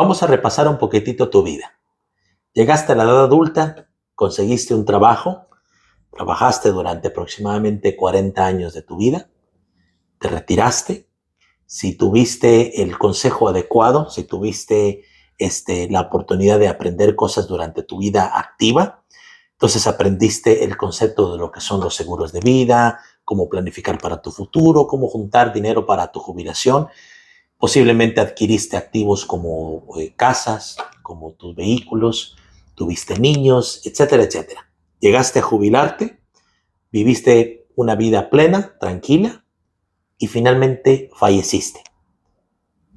Vamos a repasar un poquitito tu vida. Llegaste a la edad adulta, conseguiste un trabajo, trabajaste durante aproximadamente 40 años de tu vida, te retiraste. Si tuviste el consejo adecuado, si tuviste la oportunidad de aprender cosas durante tu vida activa, entonces aprendiste el concepto de lo que son los seguros de vida, cómo planificar para tu futuro, cómo juntar dinero para tu jubilación. Posiblemente adquiriste activos como casas, como tus vehículos, tuviste niños, etcétera, etcétera. Llegaste a jubilarte, viviste una vida plena, tranquila, y finalmente falleciste.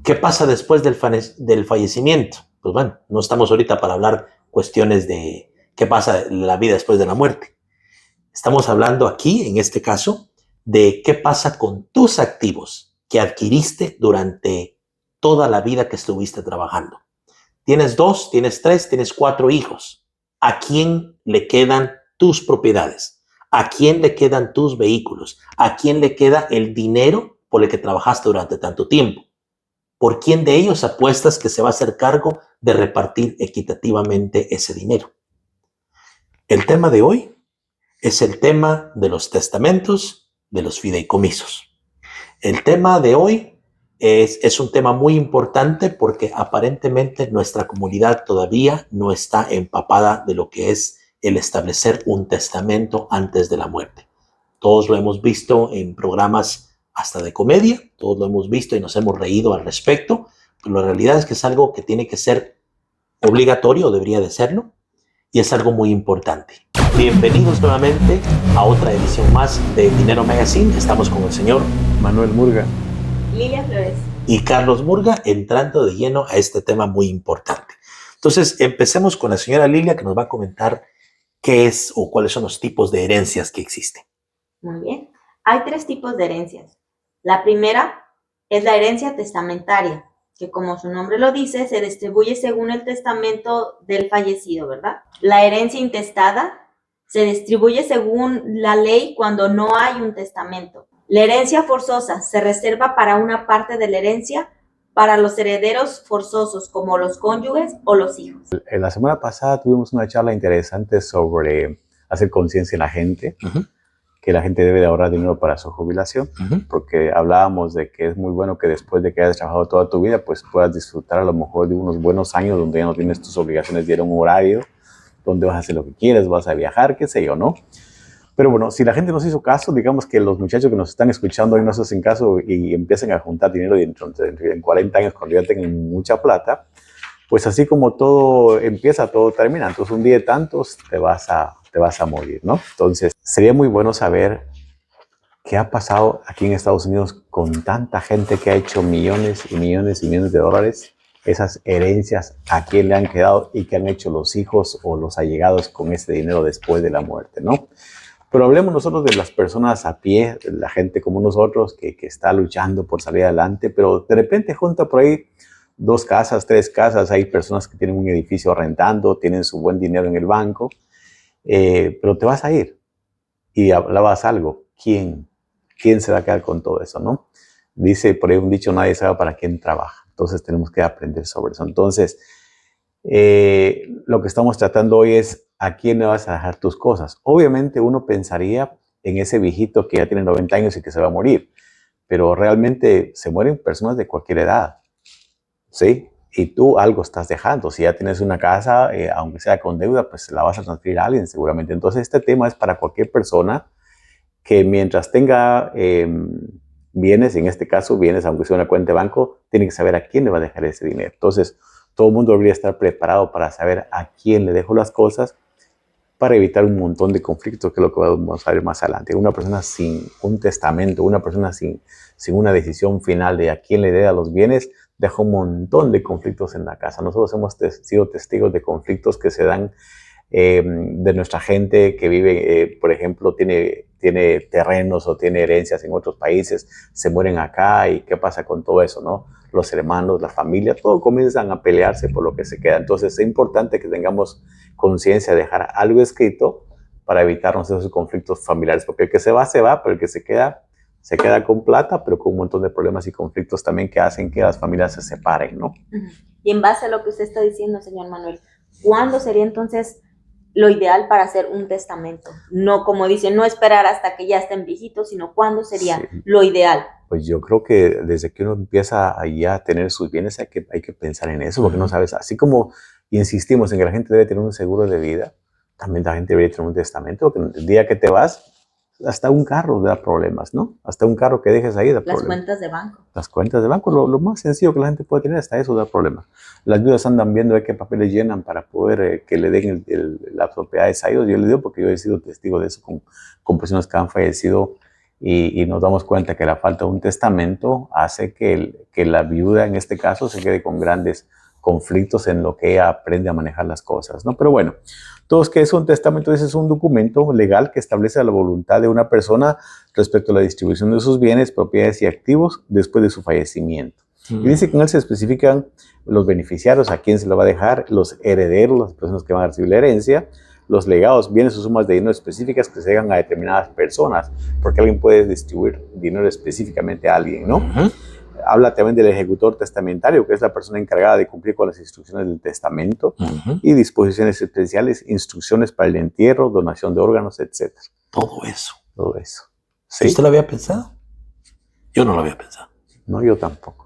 ¿Qué pasa después del fallecimiento? Pues bueno, no estamos ahorita para hablar cuestiones de qué pasa en la vida después de la muerte. Estamos hablando aquí, en este caso, de qué pasa con tus activos que adquiriste durante toda la vida que estuviste trabajando. Tienes 2, tienes 3, tienes 4 hijos. ¿A quién le quedan tus propiedades? ¿A quién le quedan tus vehículos? ¿A quién le queda el dinero por el que trabajaste durante tanto tiempo? ¿Por quién de ellos apuestas que se va a hacer cargo de repartir equitativamente ese dinero? El tema de hoy es el tema de los testamentos, de los fideicomisos. El tema de hoy es un tema muy importante porque aparentemente nuestra comunidad todavía no está empapada de lo que es el establecer un testamento antes de la muerte. Todos lo hemos visto en programas hasta de comedia, todos lo hemos visto y nos hemos reído al respecto, pero la realidad es que es algo que tiene que ser obligatorio, o debería de serlo, y es algo muy importante. Bienvenidos nuevamente a otra edición más de Dinero Magazine. Estamos con el señor Manuel Murga, Lilia Flores y Carlos Murga, entrando de lleno a este tema muy importante. Entonces, empecemos con la señora Lilia, que nos va a comentar qué es o cuáles son los tipos de herencias que existen. Muy bien. Hay 3 tipos de herencias. La primera es la herencia testamentaria, que como su nombre lo dice, se distribuye según el testamento del fallecido, ¿verdad? La herencia intestada se distribuye según la ley cuando no hay un testamento. La herencia forzosa se reserva para una parte de la herencia para los herederos forzosos, como los cónyuges o los hijos. la semana pasada tuvimos una charla interesante sobre hacer conciencia en la gente, que la gente debe de ahorrar dinero para su jubilación, porque hablábamos de que es muy bueno que después de que hayas trabajado toda tu vida, pues puedas disfrutar a lo mejor de unos buenos años donde ya no tienes tus obligaciones de ir a un horario, donde vas a hacer lo que quieres, vas a viajar, qué sé yo, ¿no? Pero bueno, si la gente nos hizo caso, digamos que los muchachos que nos están escuchando hoy no se hacen caso y empiezan a juntar dinero y en 40 años, cuando ya tengan mucha plata, pues así como todo empieza, todo termina. Entonces un día de tantos te vas a morir, ¿no? Entonces sería muy bueno saber qué ha pasado aquí en Estados Unidos con tanta gente que ha hecho millones y millones y millones de dólares, esas herencias, a quién le han quedado y qué han hecho los hijos o los allegados con ese dinero después de la muerte, ¿no? Pero hablemos nosotros de las personas a pie, la gente como nosotros que está luchando por salir adelante, pero de repente junta por ahí 2 casas, 3 casas, hay personas que tienen un edificio rentando, tienen su buen dinero en el banco, pero te vas a ir y hablabas algo, ¿quién se va a quedar con todo eso, no? Dice por ahí un dicho, nadie sabe para quién trabaja, entonces tenemos que aprender sobre eso. Entonces, lo que estamos tratando hoy es a quién le vas a dejar tus cosas. Obviamente uno pensaría en ese viejito que ya tiene 90 años y que se va a morir, pero realmente se mueren personas de cualquier edad, ¿sí? Y tú algo estás dejando. Si ya tienes una casa, aunque sea con deuda, pues la vas a transferir a alguien seguramente. Entonces este tema es para cualquier persona que mientras tenga bienes, en este caso bienes, aunque sea una cuenta de banco, tiene que saber a quién le va a dejar ese dinero. Entonces todo el mundo debería estar preparado para saber a quién le dejo las cosas para evitar un montón de conflictos, que es lo que vamos a ver más adelante. Una persona sin un testamento, una persona sin una decisión final de a quién le dé a los bienes, deja un montón de conflictos en la casa. Nosotros hemos sido testigos de conflictos que se dan de nuestra gente que vive, por ejemplo, tiene terrenos o tiene herencias en otros países, se mueren acá y qué pasa con todo eso, ¿no? Los hermanos, la familia, todo comienzan a pelearse por lo que se queda. Entonces es importante que tengamos conciencia de dejar algo escrito para evitarnos esos conflictos familiares, porque el que se va, pero el que se queda con plata, pero con un montón de problemas y conflictos también que hacen que las familias se separen, ¿no? Y en base a lo que usted está diciendo, señor Manuel, ¿cuándo sería entonces lo ideal para hacer un testamento? No, como dicen, no esperar hasta que ya estén viejitos, sino ¿cuándo sería lo ideal? Pues yo creo que desde que uno empieza ya a tener sus bienes hay que pensar en eso, porque no sabes, así como insistimos en que la gente debe tener un seguro de vida, también la gente debería tener un testamento, porque el día que te vas, hasta un carro da problemas, ¿no? Hasta un carro que dejes ahí da problemas. Las cuentas de banco. Las cuentas de banco, lo más sencillo que la gente puede tener, hasta eso da problemas. Las viudas andan viendo qué papeles llenan para poder que le den las propiedades a ellos. Yo le digo porque yo he sido testigo de eso con personas que han fallecido y nos damos cuenta que la falta de un testamento hace que la viuda, en este caso, se quede con grandes conflictos en lo que ella aprende a manejar las cosas, ¿no? Pero bueno, todos que es un testamento, ese es un documento legal que establece la voluntad de una persona respecto a la distribución de sus bienes, propiedades y activos después de su fallecimiento. Y dice que en él se especifican los beneficiarios, a quién se lo va a dejar, los herederos, las personas que van a recibir la herencia, los legados, bienes o sumas de dinero específicas que se dejan a determinadas personas, porque alguien puede distribuir dinero específicamente a alguien, ¿no? Habla también del ejecutor testamentario, que es la persona encargada de cumplir con las instrucciones del testamento y disposiciones especiales, instrucciones para el entierro, donación de órganos, etc. Todo eso. Todo eso. ¿Sí? ¿Usted lo había pensado? Yo no lo había pensado. No, yo tampoco.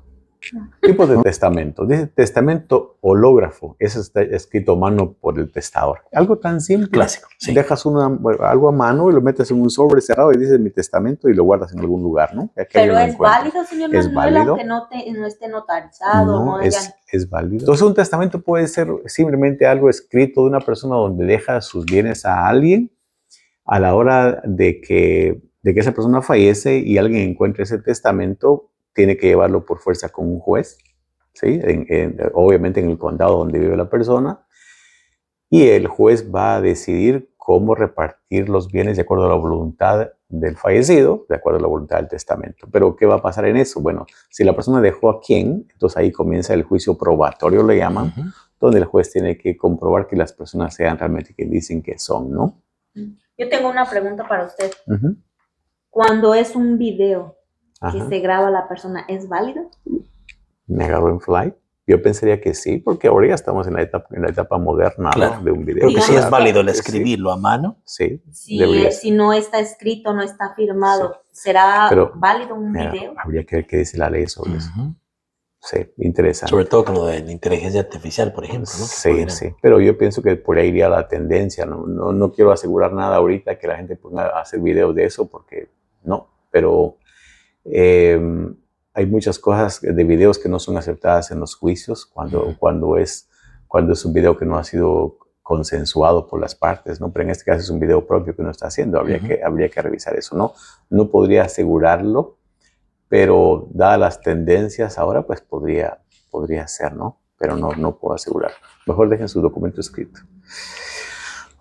Tipos de testamento. Dice testamento hológrafo. Ese está escrito a mano por el testador. Algo tan simple. Clásico. Sí. Dejas algo a mano y lo metes en un sobre cerrado y dices mi testamento y lo guardas en algún lugar, ¿no? Pero es válido, señor Manuel, válido, aunque no esté notarizado. No, es válido. Entonces un testamento puede ser simplemente algo escrito de una persona donde deja sus bienes a alguien a la hora de que esa persona fallece y alguien encuentre ese testamento. Tiene que llevarlo por fuerza con un juez, ¿sí? Obviamente en el condado donde vive la persona, y el juez va a decidir cómo repartir los bienes de acuerdo a la voluntad del fallecido, de acuerdo a la voluntad del testamento. Pero ¿qué va a pasar en eso? Bueno, si la persona dejó a quién, entonces ahí comienza el juicio probatorio, le llaman, donde el juez tiene que comprobar que las personas sean realmente quien dicen que son, ¿no? Yo tengo una pregunta para usted. Cuando es un video que se graba la persona, ¿es válido? Me agarró en fly. Yo pensaría que sí, porque ahora ya estamos en la etapa moderna, claro, ¿no? De un video. Creo que sí es válido el escribirlo a mano. Sí. Si no está escrito, no está firmado, ¿será válido un video? Habría que ver qué dice la ley sobre eso. Sí, interesante. Sobre todo con lo de la inteligencia artificial, por ejemplo, ¿no? Sí. Pero yo pienso que por ahí iría la tendencia. No quiero asegurar nada ahorita que la gente ponga a hacer videos de eso, porque no. Pero hay muchas cosas de videos que no son aceptadas en los juicios cuando es un video que no ha sido consensuado por las partes, ¿no? Pero en este caso es un video propio que uno está haciendo. Habría que revisar eso, ¿no? No podría asegurarlo, pero dadas las tendencias ahora, pues podría ser, ¿no? Pero no puedo asegurar. Mejor dejen su documento escrito.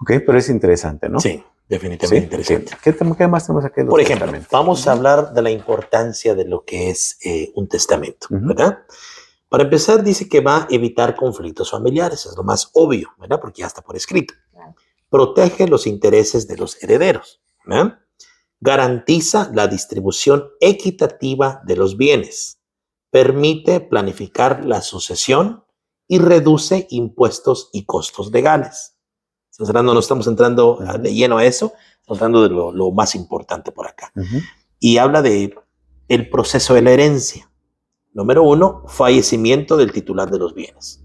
Ok, pero es interesante, ¿no? Sí. Definitivamente interesante. ¿Qué más tenemos aquí? Por ejemplo, vamos a hablar de la importancia de lo que es un testamento, ¿verdad? Para empezar, dice que va a evitar conflictos familiares, es lo más obvio, ¿verdad? Porque ya está por escrito. Protege los intereses de los herederos, ¿verdad? Garantiza la distribución equitativa de los bienes, permite planificar la sucesión y reduce impuestos y costos legales. No estamos entrando de lleno a eso, estamos hablando de lo más importante por acá. Y habla de el proceso de la herencia. Número 1, fallecimiento del titular de los bienes.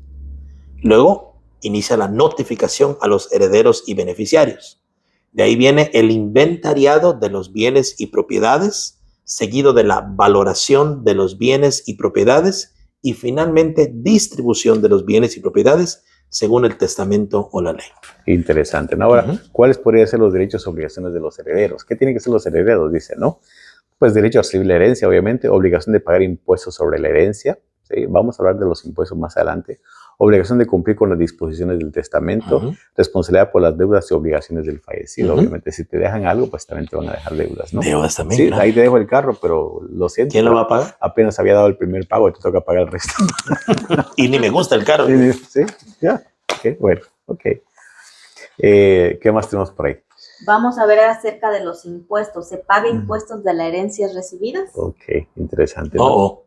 Luego, inicia la notificación a los herederos y beneficiarios. De ahí viene el inventariado de los bienes y propiedades, seguido de la valoración de los bienes y propiedades, y finalmente distribución de los bienes y propiedades según el testamento o la ley. Interesante. Ahora, ¿cuáles podrían ser los derechos y obligaciones de los herederos? ¿Qué tienen que ser los herederos? Dice, ¿no? Pues derecho a recibir la herencia, obviamente, obligación de pagar impuestos sobre la herencia, ¿sí? Vamos a hablar de los impuestos más adelante. Obligación de cumplir con las disposiciones del testamento, responsabilidad por las deudas y obligaciones del fallecido. Obviamente, si te dejan algo, pues también te van a dejar deudas, ¿no? Deudas también, sí, claro. Ahí te dejo el carro, pero lo siento. ¿Quién lo va a pagar? Apenas había dado el primer pago y te toca pagar el resto. Y ni me gusta el carro. Sí, ya. Ok, bueno, ok. ¿Qué más tenemos por ahí? Vamos a ver acerca de los impuestos. ¿Se paga impuestos de las herencias recibidas? Ok, interesante, ¿no?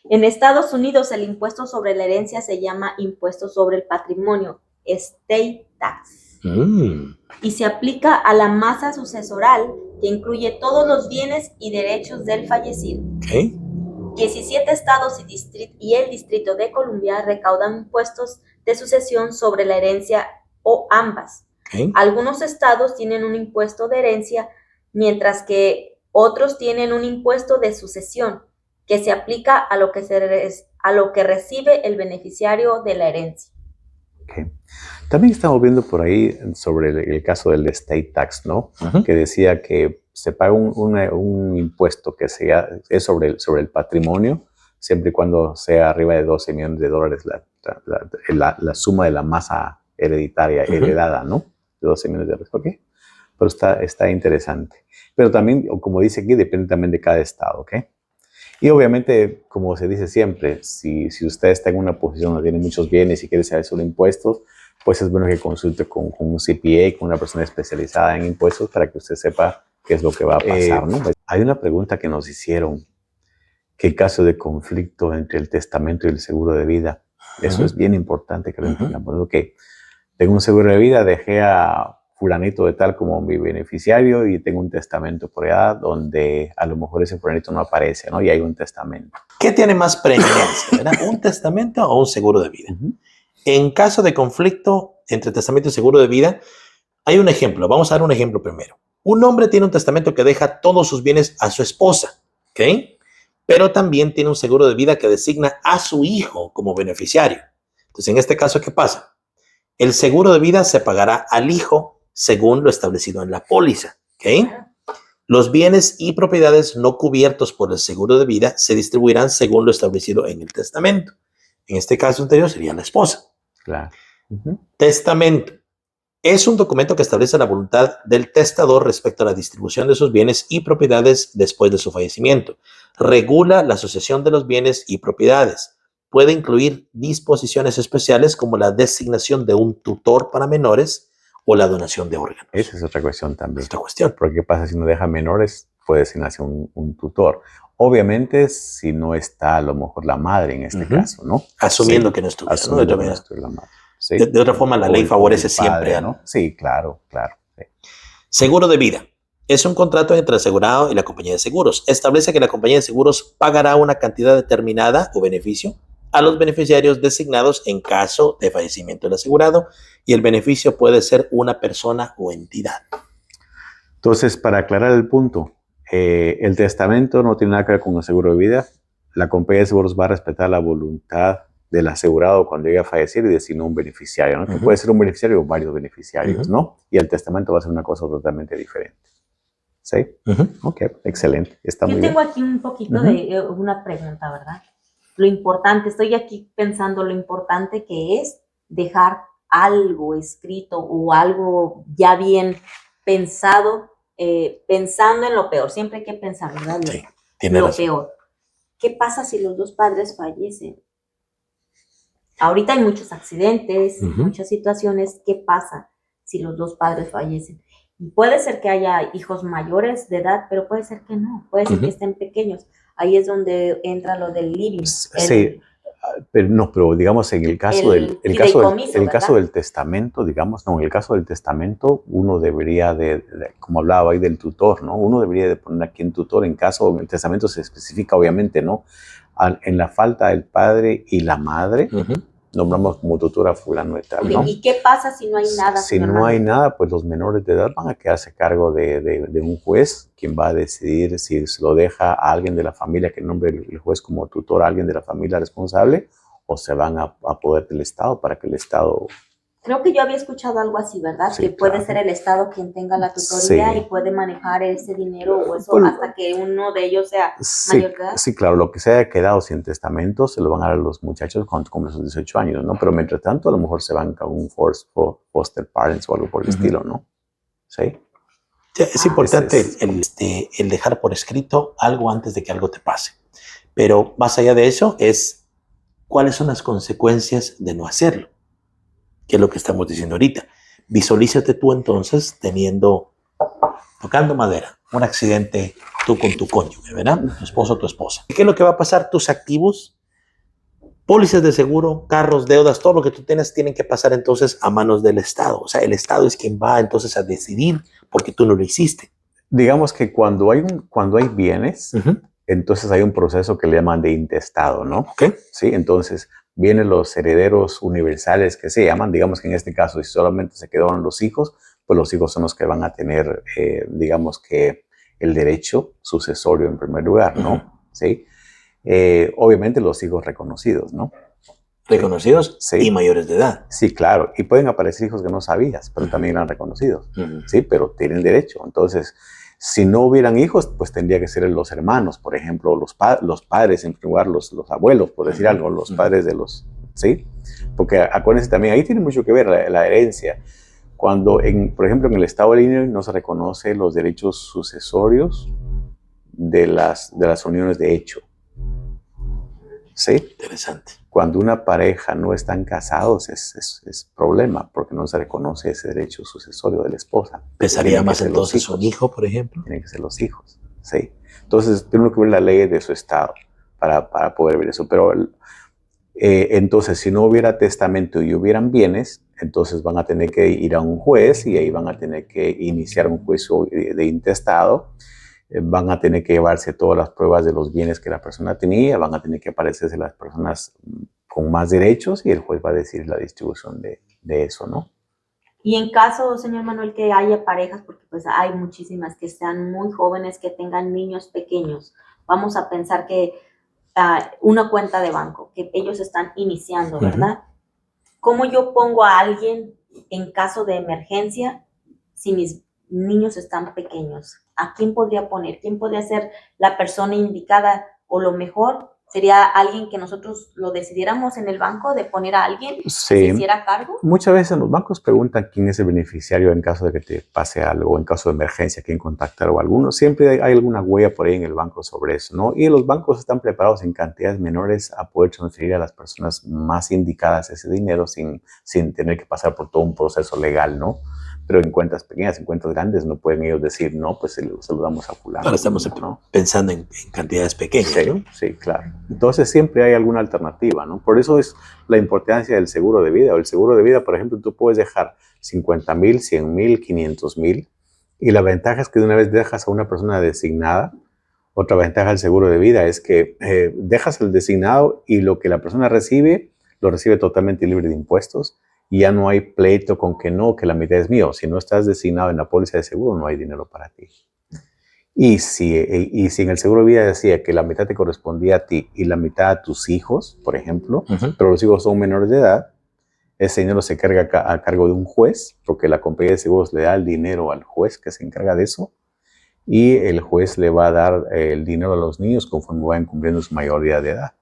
En Estados Unidos, el impuesto sobre la herencia se llama impuesto sobre el patrimonio, estate tax. Y se aplica a la masa sucesoral que incluye todos los bienes y derechos del fallecido. 17 estados y el Distrito de Columbia recaudan impuestos de sucesión sobre la herencia o ambas. Algunos estados tienen un impuesto de herencia, mientras que otros tienen un impuesto de sucesión que se aplica a lo que recibe el beneficiario de la herencia. También estamos viendo por ahí sobre el caso del estate tax, ¿no? Que decía que se paga un impuesto que es sobre el patrimonio, siempre y cuando sea arriba de $12 millones la suma de la masa hereditaria heredada, ¿no? De $12 millones. ¿Ok? Pero está interesante. Pero también, como dice aquí, depende también de cada estado, ¿ok? Y obviamente, como se dice siempre, si usted está en una posición donde tiene muchos bienes y quiere saber sobre impuestos, pues es bueno que consulte con un CPA, con una persona especializada en impuestos, para que usted sepa qué es lo que va a pasar, ¿no? Hay una pregunta que nos hicieron, que en caso de conflicto entre el testamento y el seguro de vida, eso es bien importante que lo entendamos, ¿no? Que tengo un seguro de vida, dejé a fulanito de tal como mi beneficiario y tengo un testamento por allá donde a lo mejor ese fulanito no aparece, ¿no? Y hay un testamento. ¿Qué tiene más preeminencia, verdad? ¿Un testamento o un seguro de vida? En caso de conflicto entre testamento y seguro de vida, hay un ejemplo. Vamos a dar un ejemplo primero. Un hombre tiene un testamento que deja todos sus bienes a su esposa, ¿ok? Pero también tiene un seguro de vida que designa a su hijo como beneficiario. Entonces, en este caso, ¿qué pasa? El seguro de vida se pagará al hijo según lo establecido en la póliza, ¿ok? Los bienes y propiedades no cubiertos por el seguro de vida se distribuirán según lo establecido en el testamento. En este caso anterior sería la esposa. Claro. Testamento. Es un documento que establece la voluntad del testador respecto a la distribución de sus bienes y propiedades después de su fallecimiento. Regula la asociación de los bienes y propiedades. Puede incluir disposiciones especiales como la designación de un tutor para menores o la donación de órganos. Esa es otra cuestión también. Otra cuestión. Porque ¿qué pasa si no deja menores? Puede designarse un tutor. Obviamente, si no está a lo mejor la madre en este caso, ¿no? Asumiendo que no estuviera. Asumiendo que no estuviera la madre. ¿Sí? De otra forma, la ley favorece siempre, ¿no? Sí, claro. Sí. Seguro de vida. Es un contrato entre el asegurado y la compañía de seguros. Establece que la compañía de seguros pagará una cantidad determinada o beneficio a los beneficiarios designados en caso de fallecimiento del asegurado, y el beneficio puede ser una persona o entidad. Entonces, para aclarar el punto, el testamento no tiene nada que ver con el seguro de vida. La compañía de seguros va a respetar la voluntad del asegurado cuando llegue a fallecer y designa un beneficiario, ¿no? Que puede ser un beneficiario o varios beneficiarios, ¿no? Y el testamento va a ser una cosa totalmente diferente. ¿Sí? Ok, excelente. Está muy bien. Yo tengo aquí un poquito de una pregunta, ¿verdad? Lo importante, estoy aquí pensando lo importante que es dejar algo escrito o algo ya bien pensado, pensando en lo peor. Siempre hay que pensar, ¿verdad? Sí, tiene lo razón. peor. ¿Qué pasa si los dos padres fallecen? Ahorita hay muchos accidentes, muchas situaciones. ¿Qué pasa si los dos padres fallecen? Y puede ser que haya hijos mayores de edad, pero puede ser que no. Puede ser que estén pequeños. Ahí es donde entra lo del living. Sí, pero digamos en el caso del testamento, digamos, no, en el caso del testamento uno debería como hablaba ahí del tutor, ¿no? Uno debería de poner aquí en tutor en caso, el testamento se especifica obviamente, ¿no? En la falta del padre y la madre, nombramos como tutor a fulano de tal, ¿no? ¿Y qué pasa si no hay nada? Si no hay nada, pues los menores de edad van a quedarse a cargo de un juez, quien va a decidir si se lo deja a alguien de la familia, que nombre el juez como tutor a alguien de la familia responsable, o se van a poder del Estado para que el Estado... Creo que yo había escuchado algo así, ¿verdad? Sí, que puede ser el Estado quien tenga la tutoría y puede manejar ese dinero o eso hasta que uno de ellos sea mayor de edad. Sí, claro, lo que se haya quedado sin testamento se lo van a dar a los muchachos cuando cumplen sus 18 años, ¿no? Pero mientras tanto a lo mejor se van a un foster parents o algo por el estilo, ¿no? Sí. Es importante el dejar por escrito algo antes de que algo te pase. Pero más allá de eso es cuáles son las consecuencias de no hacerlo, que es lo que estamos diciendo ahorita. Visualízate tú entonces tocando madera, un accidente tú con tu cónyuge, ¿verdad? Tu esposo o tu esposa. ¿Qué es lo que va a pasar? Tus activos, pólizas de seguro, carros, deudas, todo lo que tú tienes tienen que pasar entonces a manos del Estado. O sea, el Estado es quien va entonces a decidir porque tú no lo hiciste. Digamos que cuando hay bienes, entonces hay un proceso que le llaman de intestado, ¿no? Okay. Sí, entonces vienen los herederos universales que se llaman, digamos que en este caso, si solamente se quedaron los hijos, pues los hijos son los que van a tener, digamos que el derecho sucesorio en primer lugar, ¿no? Sí. Obviamente los hijos reconocidos, ¿no? Reconocidos sí. Y mayores de edad. Sí, claro. Y pueden aparecer hijos que no sabías, pero también eran reconocidos. Sí, pero tienen derecho. Entonces, si no hubieran hijos, pues tendría que ser los hermanos, por ejemplo, los padres, en primer lugar, los abuelos, por decir algo, los padres de los... ¿Sí? Porque acuérdense también, ahí tiene mucho que ver la herencia. Cuando, por ejemplo, en el estado de Illinois no se reconoce los derechos sucesorios de las uniones de hecho. ¿Sí? Interesante. Cuando una pareja no están casados es problema, porque no se reconoce ese derecho sucesorio de la esposa. ¿Pesaría más entonces un hijo, por ejemplo? Tienen que ser los hijos, ¿sí? Entonces, tenemos que ver la ley de su estado para poder ver eso. Pero entonces, si no hubiera testamento y hubieran bienes, entonces van a tener que ir a un juez y ahí van a tener que iniciar un juicio de intestado. Van a tener que llevarse todas las pruebas de los bienes que la persona tenía, van a tener que aparecerse las personas con más derechos y el juez va a decir la distribución de eso, ¿no? Y en caso, señor Manuel, que haya parejas, porque pues hay muchísimas que sean muy jóvenes, que tengan niños pequeños, vamos a pensar que una cuenta de banco, que ellos están iniciando, ¿verdad? ¿Cómo yo pongo a alguien en caso de emergencia si mis niños están pequeños? ¿A quién podría poner? ¿Quién podría ser la persona indicada? O lo mejor sería alguien que nosotros lo decidiéramos en el banco de poner a alguien que se hiciera cargo. Muchas veces los bancos preguntan quién es el beneficiario en caso de que te pase algo, en caso de emergencia, quién contactar o alguno. Siempre hay alguna huella por ahí en el banco sobre eso, ¿no? Y los bancos están preparados en cantidades menores a poder transferir a las personas más indicadas ese dinero sin tener que pasar por todo un proceso legal, ¿no? Pero en cuentas pequeñas, en cuentas grandes, no pueden ellos decir, no, pues se lo damos a fulano. Ahora estamos pensando en cantidades pequeñas, sí, ¿no? Sí, claro. Entonces siempre hay alguna alternativa, ¿no? Por eso es la importancia del seguro de vida. El seguro de vida, por ejemplo, tú puedes dejar 50,000, 100,000, 500,000 y la ventaja es que de una vez dejas a una persona designada. Otra ventaja del seguro de vida es que dejas el designado y lo que la persona recibe, lo recibe totalmente libre de impuestos. Y ya no hay pleito con que no, que la mitad es mío. Si no estás designado en la póliza de seguro, no hay dinero para ti. Y si en el seguro de vida decía que la mitad te correspondía a ti y la mitad a tus hijos, por ejemplo, pero los hijos son menores de edad, ese dinero se carga a cargo de un juez, porque la compañía de seguros le da el dinero al juez que se encarga de eso, y el juez le va a dar el dinero a los niños conforme vayan cumpliendo su mayoría de edad.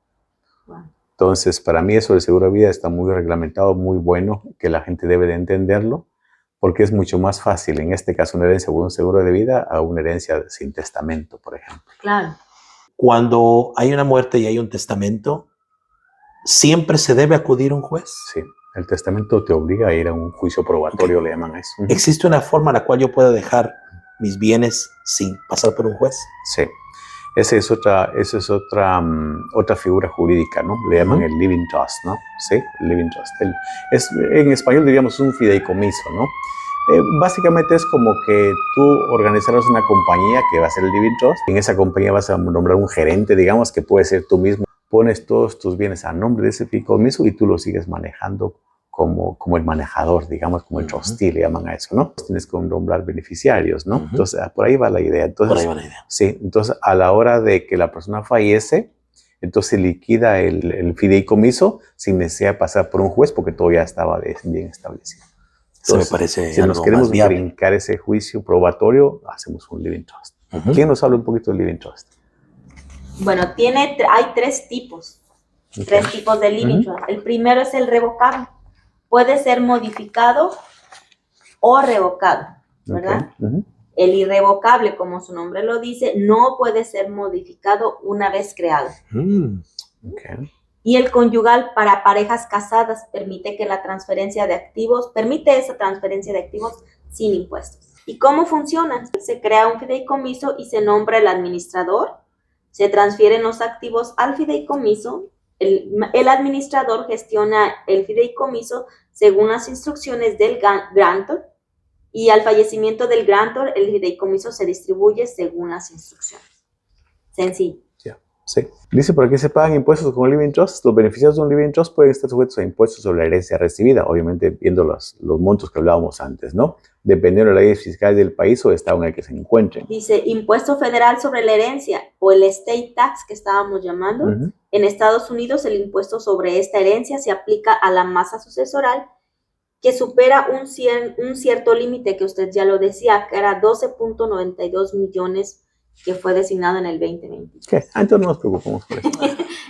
Wow. Entonces, para mí eso del seguro de vida está muy reglamentado, muy bueno, que la gente debe de entenderlo, porque es mucho más fácil, en este caso, una herencia con un seguro de vida a una herencia sin testamento, por ejemplo. Claro. Cuando hay una muerte y hay un testamento, ¿siempre se debe acudir a un juez? Sí, el testamento te obliga a ir a un juicio probatorio, le llaman a eso. ¿Existe una forma en la cual yo pueda dejar mis bienes sin pasar por un juez? Sí. Esa es otra figura jurídica, ¿no? Le llaman el living trust, ¿no? Sí, el living trust. En español diríamos un fideicomiso, ¿no? Básicamente es como que tú organizarás una compañía que va a ser el living trust. En esa compañía vas a nombrar un gerente, digamos, que puede ser tú mismo. Pones todos tus bienes a nombre de ese fideicomiso y tú lo sigues manejando como el manejador, digamos, como el trustee, le llaman a eso, ¿no? Tienes que nombrar beneficiarios, ¿no? Entonces, por ahí va la idea. Entonces, por ahí va la idea. Sí, entonces a la hora de que la persona fallece, entonces se liquida el fideicomiso sin necesidad de pasar por un juez porque todo ya estaba bien establecido. Entonces, eso me parece si nos queremos brincar ese juicio probatorio, hacemos un living trust. ¿Quién nos habla un poquito del living trust? Bueno, hay tres tipos. Okay. Tres tipos de living trust. El primero es el revocable. Puede ser modificado o revocado, ¿verdad? Okay. El irrevocable, como su nombre lo dice, no puede ser modificado una vez creado. Okay. Y el conyugal para parejas casadas permite esa transferencia de activos sin impuestos. ¿Y cómo funciona? Se crea un fideicomiso y se nombra el administrador, se transfieren los activos al fideicomiso, el administrador gestiona el fideicomiso según las instrucciones del grantor y al fallecimiento del grantor el fideicomiso se distribuye según las instrucciones. Sencillo. Sí. Dice por aquí se pagan impuestos con un living trust. Los beneficiarios de un living trust pueden estar sujetos a impuestos sobre la herencia recibida, obviamente viendo los montos que hablábamos antes, ¿no? Dependiendo de las leyes fiscales del país o estado en el que se encuentren. Dice impuesto federal sobre la herencia o el estate tax que estábamos llamando. En Estados Unidos el impuesto sobre esta herencia se aplica a la masa sucesoral que supera un cierto límite que usted ya lo decía, que era 12.92 millones que fue designado en el 2020. ¿Qué? Entonces no nos preocupamos por eso.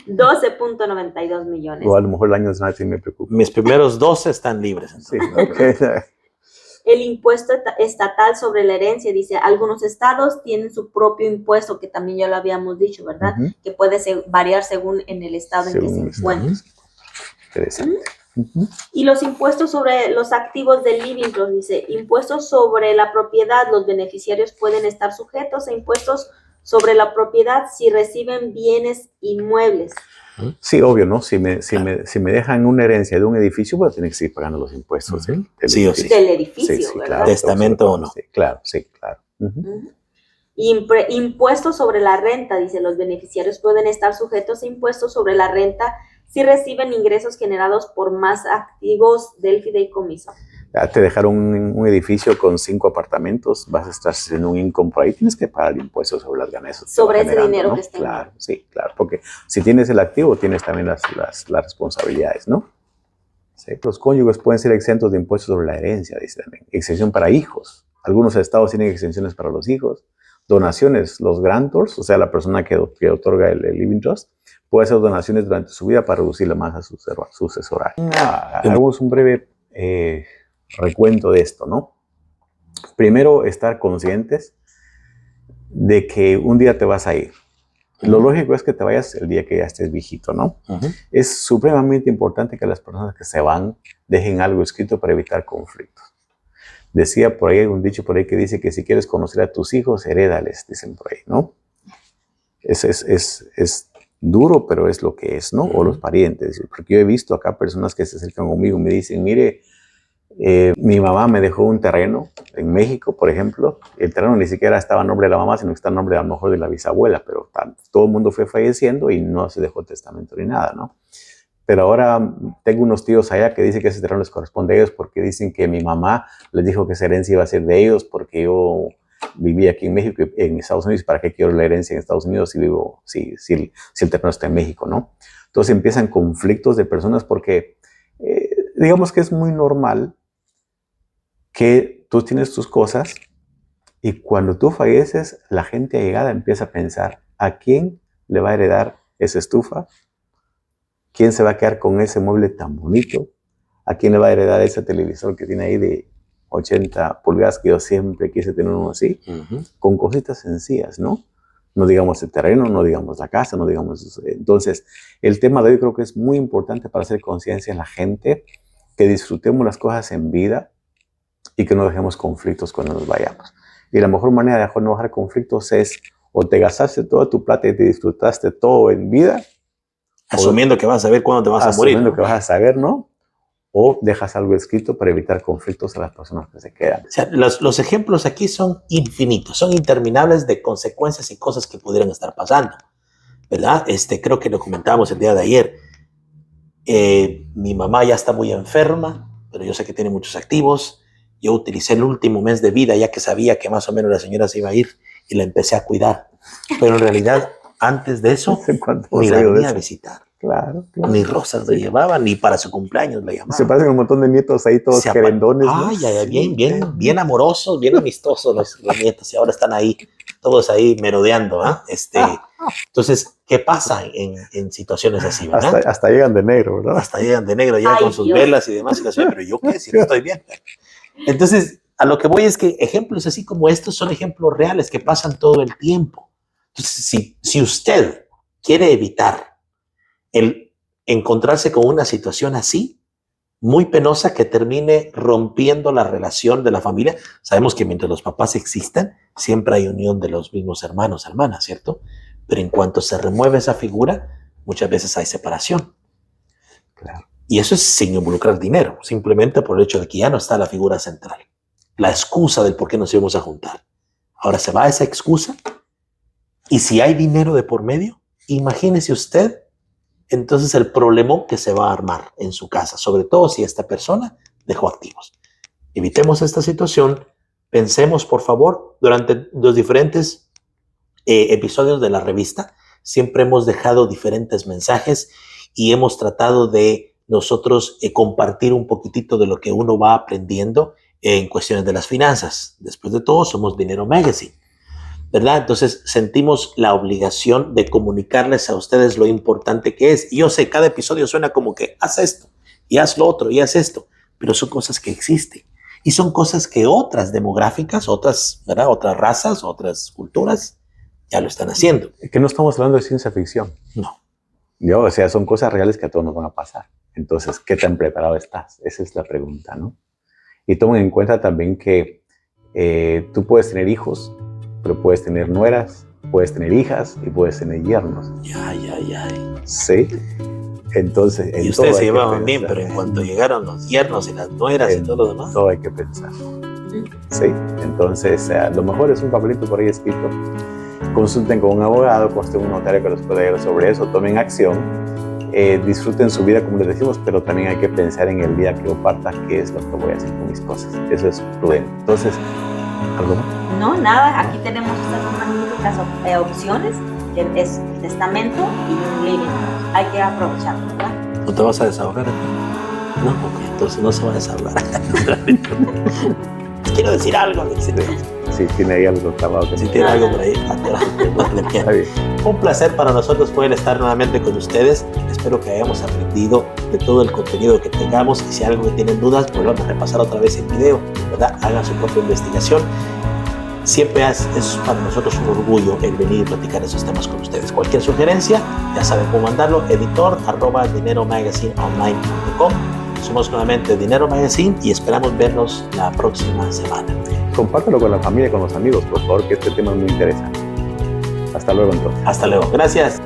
12.92 millones. O a lo mejor el año de nada sí me preocupa. Mis primeros 12 están libres. Entonces. Sí, okay. El impuesto estatal sobre la herencia, dice, algunos estados tienen su propio impuesto, que también ya lo habíamos dicho, ¿verdad? Que puede variar según en el estado en que se encuentra. Interesante. Y los impuestos sobre los activos del living trust, dice, impuestos sobre la propiedad, los beneficiarios pueden estar sujetos a impuestos sobre la propiedad si reciben bienes inmuebles. Sí, obvio, ¿no? Si me dejan una herencia de un edificio, voy a tener que seguir pagando los impuestos del sí o sí. Del edificio, sí, ¿verdad? Claro. Testamento o no. Sí, claro, sí, claro. Impuestos sobre la renta, dice, los beneficiarios pueden estar sujetos a impuestos sobre la renta si reciben ingresos generados por más activos del fideicomiso. Te dejaron un edificio con 5 apartamentos, vas a estar haciendo un income por ahí, tienes que pagar el impuesto sobre las ganancias. Sobre ese dinero, ¿no? Que está. Claro, sí, claro, porque si tienes el activo, tienes también las responsabilidades, ¿no? Sí. Los cónyuges pueden ser exentos de impuestos sobre la herencia, dice también. Exención para hijos. Algunos estados tienen exenciones para los hijos. Donaciones, los grantors, o sea, la persona que otorga el living trust, puede hacer donaciones durante su vida para reducir la masa sucesoral. Hagamos un breve recuento de esto, ¿no? Primero, estar conscientes de que un día te vas a ir. Lo lógico es que te vayas el día que ya estés viejito, ¿no? Es supremamente importante que las personas que se van dejen algo escrito para evitar conflictos. Decía por ahí, un dicho por ahí que dice que si quieres conocer a tus hijos, herédales, dicen por ahí, ¿no? Es duro, pero es lo que es, ¿no? O los parientes. Porque yo he visto acá personas que se acercan conmigo y me dicen, mire, mi mamá me dejó un terreno en México, por ejemplo. El terreno ni siquiera estaba a nombre de la mamá, sino que está a nombre a lo mejor de la bisabuela, pero todo el mundo fue falleciendo y no se dejó testamento ni nada, ¿no? Pero ahora tengo unos tíos allá que dicen que ese terreno les corresponde a ellos porque dicen que mi mamá les dijo que esa herencia iba a ser de ellos porque yo vivía aquí en México y en Estados Unidos. ¿Para qué quiero la herencia en Estados Unidos si el terreno está en México, no? Entonces empiezan conflictos de personas porque digamos que es muy normal que tú tienes tus cosas y cuando tú falleces, la gente allegada empieza a pensar, ¿a quién le va a heredar esa estufa? ¿Quién se va a quedar con ese mueble tan bonito? ¿A quién le va a heredar ese televisor que tiene ahí de 80 pulgadas que yo siempre quise tener uno así? Con cositas sencillas, ¿no? No digamos el terreno, no digamos la casa, no digamos... Entonces, el tema de hoy creo que es muy importante para hacer conciencia en la gente, que disfrutemos las cosas en vida y que no dejemos conflictos cuando nos vayamos. Y la mejor manera de no dejar conflictos es o te gastaste toda tu plata y te disfrutaste todo en vida, asumiendo que vas a saber cuándo te vas a morir. Asumiendo que vas a saber, ¿no? O dejas algo escrito para evitar conflictos a las personas que se quedan. O sea, los ejemplos aquí son infinitos, son interminables de consecuencias y cosas que pudieran estar pasando, ¿verdad? Creo que lo comentábamos el día de ayer. Mi mamá ya está muy enferma, pero yo sé que tiene muchos activos. Yo utilicé el último mes de vida, ya que sabía que más o menos la señora se iba a ir, y la empecé a cuidar. Pero en realidad, antes de eso, ni la venía a visitar. Claro. Ni rosas le llevaban, ni para su cumpleaños le llamaban. Se parecen un montón de nietos ahí, todos querendones, ¿no? Ay, bien amorosos, bien amistosos los nietos, y ahora están ahí, todos ahí merodeando, ¿eh? Entonces, ¿qué pasa en situaciones así, verdad? Hasta llegan de negro, ¿verdad? Hasta llegan de negro ya con sus velas y demás, y la señora, pero yo qué, si no estoy bien. Entonces, a lo que voy es que ejemplos así como estos son ejemplos reales que pasan todo el tiempo. Entonces, si usted quiere evitar el encontrarse con una situación así, muy penosa que termine rompiendo la relación de la familia. Sabemos que mientras los papás existan, siempre hay unión de los mismos hermanos, hermanas, ¿cierto? Pero en cuanto se remueve esa figura, muchas veces hay separación. Claro. Y eso es sin involucrar dinero, simplemente por el hecho de que ya no está la figura central. La excusa del por qué nos íbamos a juntar. Ahora se va esa excusa, y si hay dinero de por medio, imagínese usted entonces el problemón que se va a armar en su casa, sobre todo si esta persona dejó activos. Evitemos esta situación, pensemos por favor, durante los diferentes episodios de la revista, siempre hemos dejado diferentes mensajes y hemos tratado de nosotros compartir un poquitito de lo que uno va aprendiendo en cuestiones de las finanzas. Después de todo, somos Dinero Magazine, ¿verdad? Entonces sentimos la obligación de comunicarles a ustedes lo importante que es. Y yo sé, cada episodio suena como que haz esto, y haz lo otro, y haz esto, pero son cosas que existen. Y son cosas que otras demográficas, otras, ¿verdad? Otras razas, otras culturas ya lo están haciendo. Es que no estamos hablando de ciencia ficción. No. O sea, son cosas reales que a todos nos van a pasar. Entonces, ¿qué tan preparado estás? Esa es la pregunta, ¿no? Y tomen en cuenta también que tú puedes tener hijos, pero puedes tener nueras, puedes tener hijas y puedes tener yernos. Ay. Sí. Entonces, y ustedes se llevaban bien, pero en cuanto llegaron los yernos y las nueras y todo lo demás. Todo hay que pensar. Sí. Entonces, lo mejor es un papelito por ahí escrito. Consulten con un abogado, consulten un notario que los pueda ayudar sobre eso, tomen acción, disfruten su vida como les decimos, pero también hay que pensar en el día que lo parta, qué es lo que voy a hacer con mis cosas. Eso es prudente. Entonces, ¿algo más? No, nada, aquí tenemos estas dos magníficas opciones, que es el testamento y un living. Hay que aprovecharlo, ¿verdad? ¿No te vas a desahogar? No, ok, entonces no se va a desahogar. Quiero decir algo. Sí, tiene ahí algo clavado. Si tiene algo por ahí. Está bien. Un placer para nosotros poder estar nuevamente con ustedes. Espero que hayamos aprendido de todo el contenido que tengamos. Y si hay algo que tienen dudas, vuelvan a repasar otra vez el video, ¿verdad? Hagan su propia investigación. Siempre es para nosotros un orgullo el venir y platicar esos temas con ustedes. Cualquier sugerencia, ya saben cómo mandarlo, editor@dineromagazineonline.com. Somos nuevamente Dinero Magazine y esperamos vernos la próxima semana. Compártelo con la familia y con los amigos, por favor, que este tema es muy interesante. Hasta luego, entonces. Hasta luego. Gracias.